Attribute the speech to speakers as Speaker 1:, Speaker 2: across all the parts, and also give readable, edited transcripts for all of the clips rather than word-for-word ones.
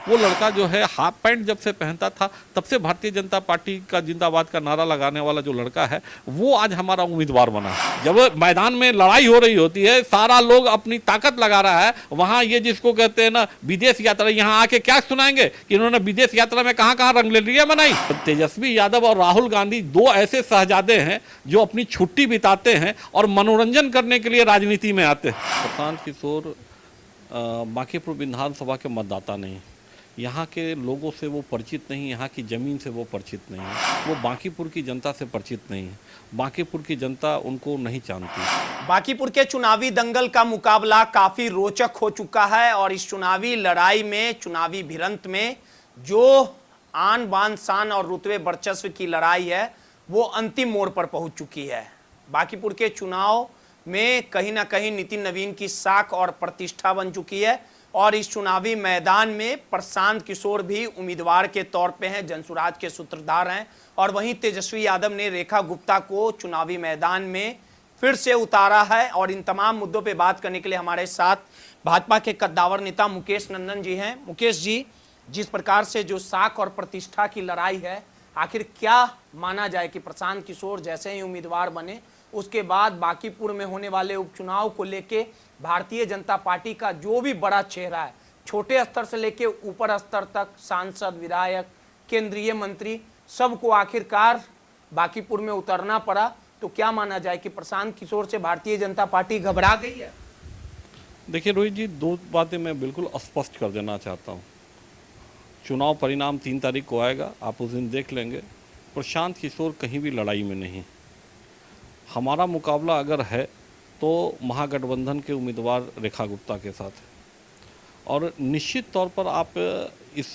Speaker 1: वो लड़का जो है हाफ पैंट जब से पहनता था तब से भारतीय जनता पार्टी का जिंदाबाद का नारा लगाने वाला जो लड़का है वो आज हमारा उम्मीदवार बना। जब मैदान में लड़ाई हो रही होती है, सारा लोग अपनी ताकत लगा रहा है, वहां ये जिसको कहते हैं ना विदेश यात्रा, यहाँ आके क्या सुनाएंगे कि इन्होंने विदेश यात्रा में कहां कहां रंगलियां बनाई। तेजस्वी यादव और राहुल गांधी दो ऐसे शहजादे हैं जो अपनी छुट्टी बिताते हैं और मनोरंजन करने के लिए राजनीति में आते हैं। प्रशांत किशोर बांकीपुर विधानसभा के मतदाता नहीं, यहाँ के लोगों से वो परिचित नहीं, यहाँ की ज़मीन से वो परिचित नहीं है, वो बांकीपुर की जनता से परिचित नहीं है, बांकीपुर की जनता उनको नहीं जानती।
Speaker 2: बांकीपुर के चुनावी दंगल का मुकाबला काफ़ी रोचक हो चुका है और इस चुनावी लड़ाई में, चुनावी भिड़ंत में जो आन बान शान और रुतबे वर्चस्व की लड़ाई है वो अंतिम मोड़ पर पहुंच चुकी है। बांकीपुर के चुनाव में कहीं ना कहीं नितिन नवीन की साख और प्रतिष्ठा बन चुकी है और इस चुनावी मैदान में प्रशांत किशोर भी उम्मीदवार के तौर पे हैं, जनसुराज के सूत्रधार हैं और वहीं तेजस्वी यादव ने रेखा गुप्ता को चुनावी मैदान में फिर से उतारा है। और इन तमाम मुद्दों पे बात करने के लिए हमारे साथ भाजपा के कद्दावर नेता मुकेश नंदन जी हैं। मुकेश जी, जिस प्रकार से जो साख और प्रतिष्ठा की लड़ाई है, आखिर क्या माना जाए कि प्रशांत किशोर जैसे ही उम्मीदवार बने उसके बाद बांकीपुर में होने वाले उपचुनाव को लेके भारतीय जनता पार्टी का जो भी बड़ा चेहरा है, छोटे स्तर से लेके ऊपर स्तर तक, सांसद, विधायक, केंद्रीय मंत्री, सबको आखिरकार बांकीपुर में उतरना पड़ा, तो क्या माना जाए कि प्रशांत किशोर से भारतीय जनता पार्टी घबरा गई है?
Speaker 1: देखिए रोहित जी, दो बातें मैं बिल्कुल स्पष्ट कर देना चाहता हूँ। चुनाव परिणाम 3 तारीख को आएगा, आप उस दिन देख लेंगे। प्रशांत किशोर कहीं भी लड़ाई में नहीं। हमारा मुकाबला अगर है तो महागठबंधन के उम्मीदवार रेखा गुप्ता के साथ है और निश्चित तौर पर आप इस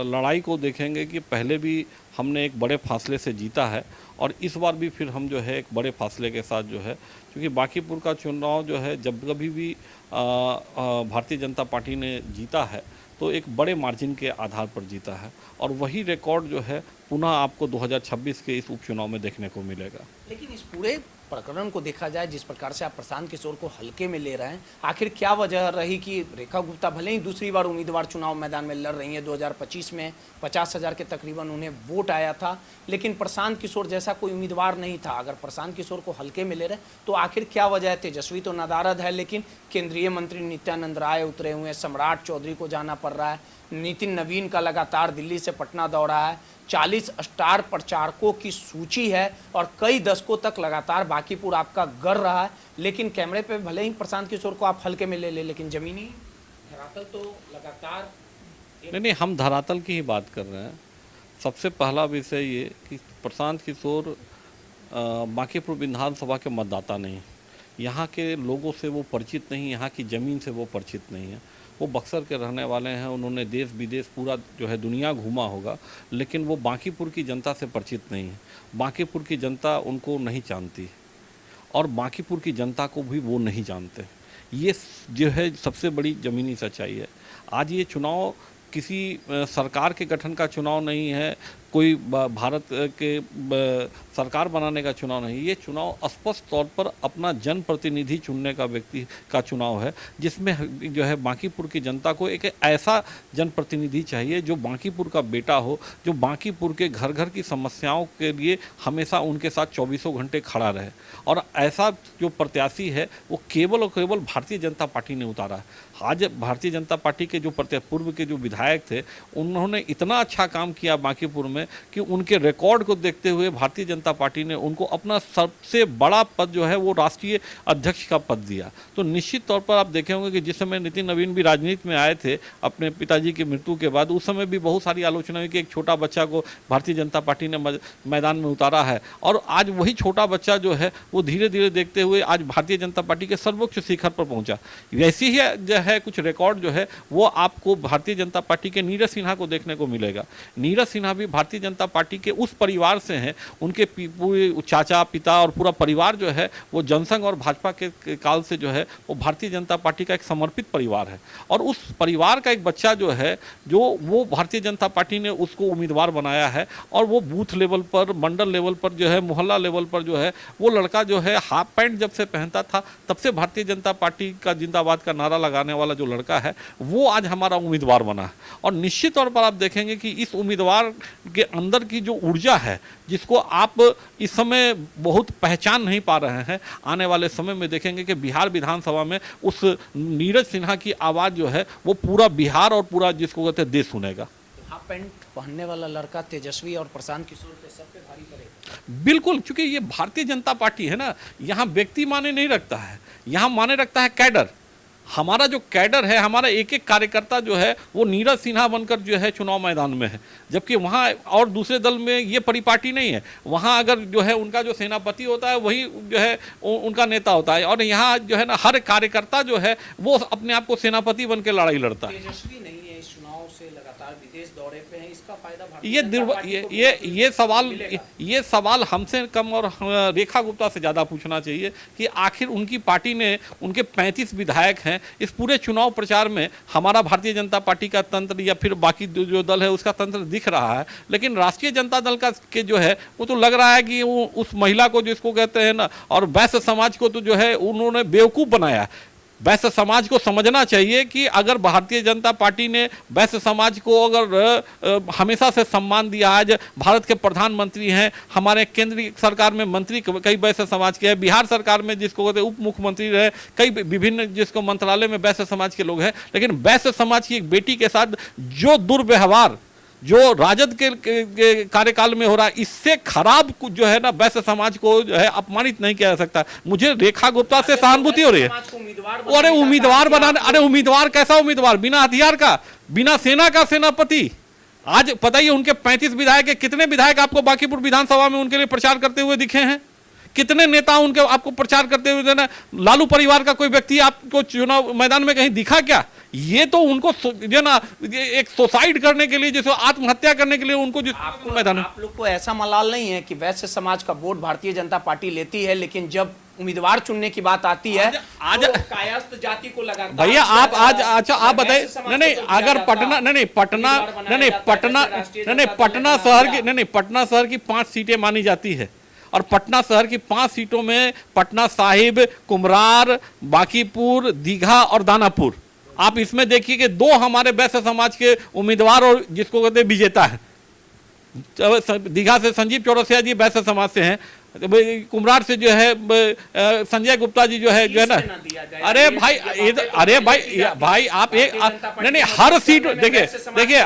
Speaker 1: लड़ाई को देखेंगे कि पहले भी हमने एक बड़े फासले से जीता है और इस बार भी फिर हम जो है एक बड़े फासले के साथ जो है, क्योंकि बांकीपुर का चुनाव जो है जब कभी भी भारतीय जनता पार्टी ने जीता है तो एक बड़े मार्जिन के आधार पर जीता है और वही रिकॉर्ड जो है पुनः आपको 2026 के इस उपचुनाव में देखने को मिलेगा।
Speaker 2: लेकिन इस पूरे प्रकरण को देखा जाए, जिस प्रकार से आप प्रशांत किशोर को हल्के में ले रहे हैं, आखिर क्या वजह रही कि रेखा गुप्ता भले ही दूसरी बार उम्मीदवार चुनाव मैदान में लड़ रही हैं, 2025 में 50,000 के तकरीबन उन्हें वोट आया था, लेकिन प्रशांत किशोर जैसा कोई उम्मीदवार नहीं था। अगर प्रशांत किशोर को हल्के में ले रहे तो आखिर क्या वजह है? तेजस्वी तो नादारद है, लेकिन केंद्रीय मंत्री नित्यानंद राय उतरे हुए हैं, सम्राट चौधरी को जाना पड़ रहा है, नितिन नवीन का लगातार दिल्ली से पटना दौरा है, 40 स्टार प्रचारकों की सूची है और कई दशकों तक लगातार बांकीपुर आपका गढ़ रहा है, लेकिन कैमरे पे भले ही प्रशांत किशोर को आप हल्के में ले लेकिन जमीनी धरातल तो लगातार
Speaker 1: नहीं, हम धरातल की ही बात कर रहे हैं। सबसे पहला विषय ये कि प्रशांत किशोर बांकीपुर विधानसभा के मतदाता नहीं, यहाँ के लोगों से वो परिचित नहीं, यहाँ की ज़मीन से वो परिचित नहीं है। वो बक्सर के रहने वाले हैं, उन्होंने देश विदेश पूरा जो है दुनिया घूमा होगा, लेकिन वो बांकीपुर की जनता से परिचित नहीं है। बांकीपुर की जनता उनको नहीं जानती और बांकीपुर की जनता को भी वो नहीं जानते। ये जो है सबसे बड़ी ज़मीनी सच्चाई है। आज ये चुनाव किसी सरकार के गठन का चुनाव नहीं है, कोई भारत के सरकार बनाने का चुनाव नहीं। ये चुनाव स्पष्ट तौर पर अपना जनप्रतिनिधि चुनने का व्यक्ति का चुनाव है, जिसमें जो है बांकीपुर की जनता को एक ऐसा जनप्रतिनिधि चाहिए जो बांकीपुर का बेटा हो, जो बांकीपुर के घर घर की समस्याओं के लिए हमेशा उनके साथ 24 घंटे खड़ा रहे। और ऐसा जो प्रत्याशी है वो केवल और केवल भारतीय जनता पार्टी ने उतारा है। आज भारतीय जनता पार्टी के जो पूर्व के जो विधायक थे, उन्होंने इतना अच्छा काम किया बांकीपुर में कि उनके रिकॉर्ड को देखते हुए भारतीय जनता पार्टी ने उनको अपना सबसे बड़ा पद जो है वो राष्ट्रीय अध्यक्ष का पद दिया। तो निश्चित तौर पर आप देखे होंगे कि जिस समय नितिन नवीन भी राजनीति में आए थे अपने पिताजी की मृत्यु के बाद, उस समय भी बहुत सारी आलोचना हुई कि एक छोटा बच्चा को भारतीय जनता पार्टी ने मैदान में उतारा है और आज वही छोटा बच्चा जो है वो धीरे धीरे देखते हुए आज भारतीय जनता पार्टी के सर्वोच्च शिखर पर पहुंचा। वैसी ही जो है कुछ रिकॉर्ड जो है वो आपको भारतीय जनता पार्टी के नीरज सिन्हा को देखने को मिलेगा। नीरज सिन्हा भी भारतीय भारतीय जनता पार्टी के उस परिवार से हैं, उनके पूरे चाचा पिता और पूरा परिवार जो है वो जनसंघ और भाजपा के काल से जो है वो भारतीय जनता पार्टी का एक समर्पित परिवार है। और उस परिवार का एक बच्चा जो है जो वो भारतीय जनता पार्टी ने उसको उम्मीदवार बनाया है, और वो बूथ लेवल पर, मंडल लेवल पर जो है, मोहल्ला लेवल पर जो है वो लड़का जो है हाफ पैंट जब से पहनता था तब से भारतीय जनता पार्टी का जिंदाबाद का नारा लगाने वाला जो लड़का है वो आज हमारा उम्मीदवार बना है। और निश्चित तौर पर आप देखेंगे कि इस उम्मीदवार के अंदर की जो ऊर्जा है, जिसको आप इस समय बहुत पहचान नहीं पा रहे हैं, आने वाले समय में देखेंगे कि बिहार विधानसभा में उस नीरज सिन्हा की आवाज़ जो है वो पूरा बिहार और पूरा जिसको कहते हैं देश सुनेगा।
Speaker 2: हाफ पैंट पहनने वाला लड़का तेजस्वी और प्रशांत किशोर पे सब पे भारी पड़ेगा।
Speaker 1: बिल्कुल, क्योंकि ये भारतीय जनता पार्टी है ना, यहाँ व्यक्ति माने नहीं रखता है, यहाँ माने रखता है कैडर। हमारा जो कैडर है, हमारा एक एक कार्यकर्ता जो है वो नीरज सिन्हा बनकर जो है चुनाव मैदान में है, जबकि वहाँ और दूसरे दल में ये परिपाटी नहीं है। वहाँ अगर जो है उनका जो सेनापति होता है वही जो है उनका नेता होता है, और यहाँ जो है ना हर कार्यकर्ता जो है वो अपने आप को सेनापति बन के लड़ाई लड़ता है।
Speaker 2: तेजस्वी नहीं है इस चुनाव से लगातार विदेश दौरे पे है, इसका फायदा
Speaker 1: ये सवाल हमसे कम और रेखा गुप्ता से ज़्यादा पूछना चाहिए कि आखिर उनकी पार्टी ने, उनके 35 विधायक हैं, इस पूरे चुनाव प्रचार में हमारा भारतीय जनता पार्टी का तंत्र या फिर बाकी जो दल है उसका तंत्र दिख रहा है, लेकिन राष्ट्रीय जनता दल का के जो है वो तो लग रहा है कि वो उस महिला को जिसको कहते हैं ना, और वैश्य समाज को तो जो है उन्होंने बेवकूफ़ बनाया। वैश्य समाज को समझना चाहिए कि अगर भारतीय जनता पार्टी ने वैश्य समाज को अगर हमेशा से सम्मान दिया, आज भारत के प्रधानमंत्री हैं, हमारे केंद्रीय सरकार में मंत्री कई वैश्य समाज के हैं, बिहार सरकार में जिसको कहते हैं उप मुख्यमंत्री रहे, कई विभिन्न जिसको मंत्रालय में वैश्य समाज के लोग हैं, लेकिन वैश्य समाज की एक बेटी के साथ जो दुर्व्यवहार जो राजद के कार्यकाल में हो रहा है, इससे खराब कुछ जो है ना वैश्य समाज को जो है अपमानित नहीं किया जा सकता। मुझे रेखा गुप्ता से सहानुभूति हो रही है। अरे उम्मीदवार बनाने, अरे उम्मीदवार कैसा उम्मीदवार, बिना हथियार का, बिना सेना का सेनापति। आज पता ही उनके 35 विधायक है, कितने विधायक आपको बांकीपुर विधानसभा में उनके लिए प्रचार करते हुए दिखे हैं? कितने नेता उनके आपको प्रचार करते हुए देना? लालू परिवार का कोई व्यक्ति आपको चुनाव मैदान में कहीं दिखा क्या? ये तो उनको जो ना एक सुसाइड करने के लिए, जैसे आत्महत्या करने के लिए उनको मैदान में।
Speaker 2: आप लोग को ऐसा मलाल नहीं है कि वैश्य समाज का वोट भारतीय जनता पार्टी लेती है, लेकिन जब उम्मीदवार चुनने की बात आती है
Speaker 1: आज
Speaker 2: तो कायस्थ जाति को लगातार
Speaker 1: भैया आप आज अच्छा आप बताइए, नहीं अगर पटना नहीं पटना शहर की 5 सीटें मानी जाती है, और पटना शहर की 5 सीटों में पटना साहिब, कुम्हरार, बांकीपुर, दीघा और दानापुर, आप इसमें देखिए कि 2 हमारे वैश्य समाज के उम्मीदवार और जिसको कहते हैं विजेता है। दीघा से संजीव चौरसिया जी वैश्य समाज से हैं, कुम्हरार से जो है संजय गुप्ता जी जो है ना। अरे भाई आप एक नहीं हर सीट देखिए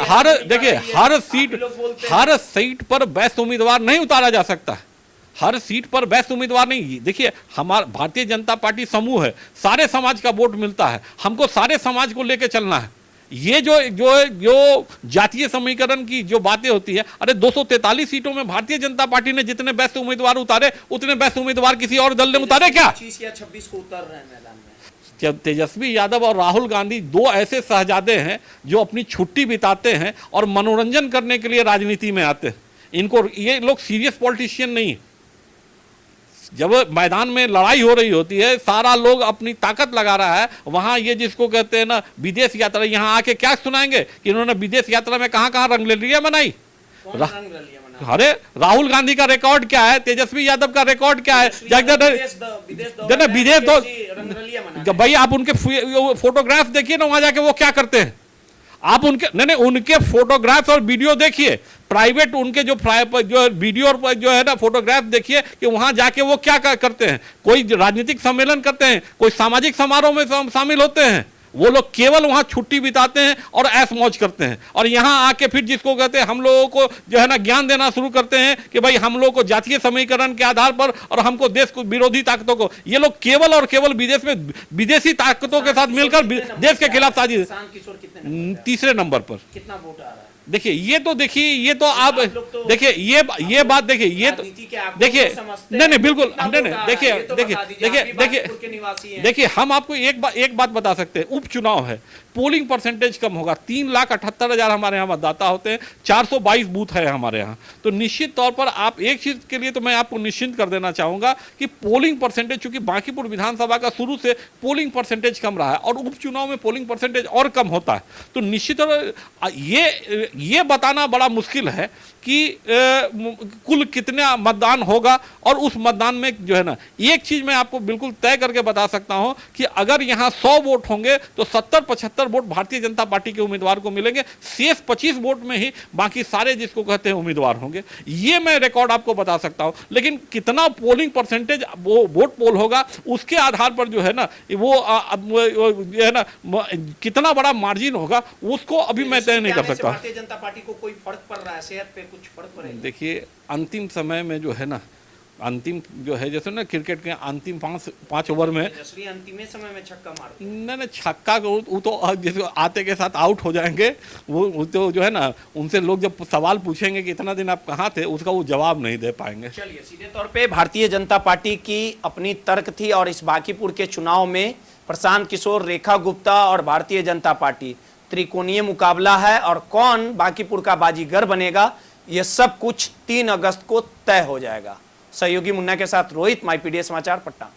Speaker 1: हर सीट पर वैश्य उम्मीदवार नहीं उतारा जा सकता है। हर सीट पर वैश्य उम्मीदवार नहीं। देखिए हमारा भारतीय जनता पार्टी समूह है, सारे समाज का वोट मिलता है, हमको सारे समाज को लेकर चलना है। ये जो जातीय समीकरण की जो बातें होती है, अरे 243 सीटों में भारतीय जनता पार्टी ने जितने वैश्य उम्मीदवार उतारे उतने वैश्य उम्मीदवार किसी और दल ने उतारे क्या?
Speaker 2: 25 या 26 को उतर रहे हैं मैदान में।
Speaker 1: तेजस्वी यादव और राहुल गांधी 2 ऐसे शहजादे हैं जो अपनी छुट्टी बिताते हैं और मनोरंजन करने के लिए राजनीति में आते हैं। इनको ये लोग सीरियस पॉलिटिशियन नहीं है। जब मैदान में लड़ाई हो रही होती है, सारा लोग अपनी ताकत लगा रहा है, वहां ये जिसको कहते हैं ना विदेश यात्रा, यहाँ आके क्या सुनाएंगे कि इन्होंने विदेश यात्रा में कहां कहां रंगरेलियां बनाई। अरे राहुल गांधी का रिकॉर्ड क्या है, तेजस्वी यादव का रिकॉर्ड क्या है? विदेश भाई आप उनके फोटोग्राफ देखिए ना, वहां जाके वो क्या करते हैं। आप उनके उनके फोटोग्राफ्स और वीडियो देखिए, प्राइवेट उनके जो वीडियो और जो है ना फोटोग्राफ देखिए कि वहां जाके वो क्या करते हैं। कोई राजनीतिक सम्मेलन करते हैं, कोई सामाजिक समारोह में शामिल होते हैं, वो लोग केवल वहां छुट्टी बिताते हैं और ऐश मौज करते हैं, और यहां आके फिर जिसको कहते हैं हम लोगों को जो है ना ज्ञान देना शुरू करते हैं कि भाई हम लोगों को जातीय समीकरण के आधार पर और हमको देश को विरोधी ताकतों को, ये लोग केवल और केवल विदेश में विदेशी ताकतों के साथ मिलकर देश के खिलाफ साजिश। तीसरे नंबर पर
Speaker 2: कितना वोट आ रहा है?
Speaker 1: देखिए ये तो आप देखिए ये बात देखिए, ये तो देखिए नहीं बिल्कुल देखिए हम आपको एक बात बता सकते हैं। उपचुनाव है, पोलिंग परसेंटेज कम होगा। 3,78,000 हमारे यहाँ मतदाता होते हैं, 422 बूथ है हमारे यहाँ। तो निश्चित तौर पर आप एक चीज़ के लिए तो मैं आपको निश्चिंत कर देना चाहूँगा कि पोलिंग परसेंटेज, चूंकि बांकीपुर विधानसभा का शुरू से पोलिंग परसेंटेज कम रहा है और उपचुनाव में पोलिंग परसेंटेज और कम होता है, तो निश्चित तौर ये बताना बड़ा मुश्किल है कि कुल कितना मतदान होगा। और उस मतदान में जो है ना, एक चीज मैं आपको बिल्कुल तय करके बता सकता हूं कि अगर यहां 100 वोट होंगे तो 70-75 वोट भारतीय जनता पार्टी के उम्मीदवार को मिलेंगे, शेष 25 वोट में ही बाकी सारे जिसको कहते हैं उम्मीदवार होंगे। ये मैं रिकॉर्ड आपको बता सकता हूं। लेकिन कितना पोलिंग परसेंटेज वो वोट पोल होगा उसके आधार पर जो है ना, वो जो है ना, कितना बड़ा मार्जिन होगा उसको अभी मैं तय नहीं कर सकता।
Speaker 2: भारतीय जनता पार्टी को कोई फर्क पड़ रहा है, सेहत पे कुछ फर्क पड़ेगा?
Speaker 1: देखिए, अंतिम समय में जो है ना, अंतिम जो है जैसे ना क्रिकेट के अंतिम पाँच ओवर में
Speaker 2: अंतिम समय में छक्का मार,
Speaker 1: नहीं छक्का वो तो जैसे आते के साथ आउट हो जाएंगे। वो तो जो है ना, उनसे लोग जब सवाल पूछेंगे कि इतना दिन आप कहाँ थे, उसका वो जवाब नहीं दे पाएंगे।
Speaker 2: चलिए, सीधे तौर पे भारतीय जनता पार्टी की अपनी तर्क थी और इस बांकीपुर के चुनाव में प्रशांत किशोर, रेखा गुप्ता और भारतीय जनता पार्टी त्रिकोणीय मुकाबला है और कौन बांकीपुर का बाजीगर बनेगा यह सब कुछ 3 अगस्त को तय हो जाएगा। सहयोगी मुन्ना के साथ रोहित, माईपीडीए समाचार, पटना।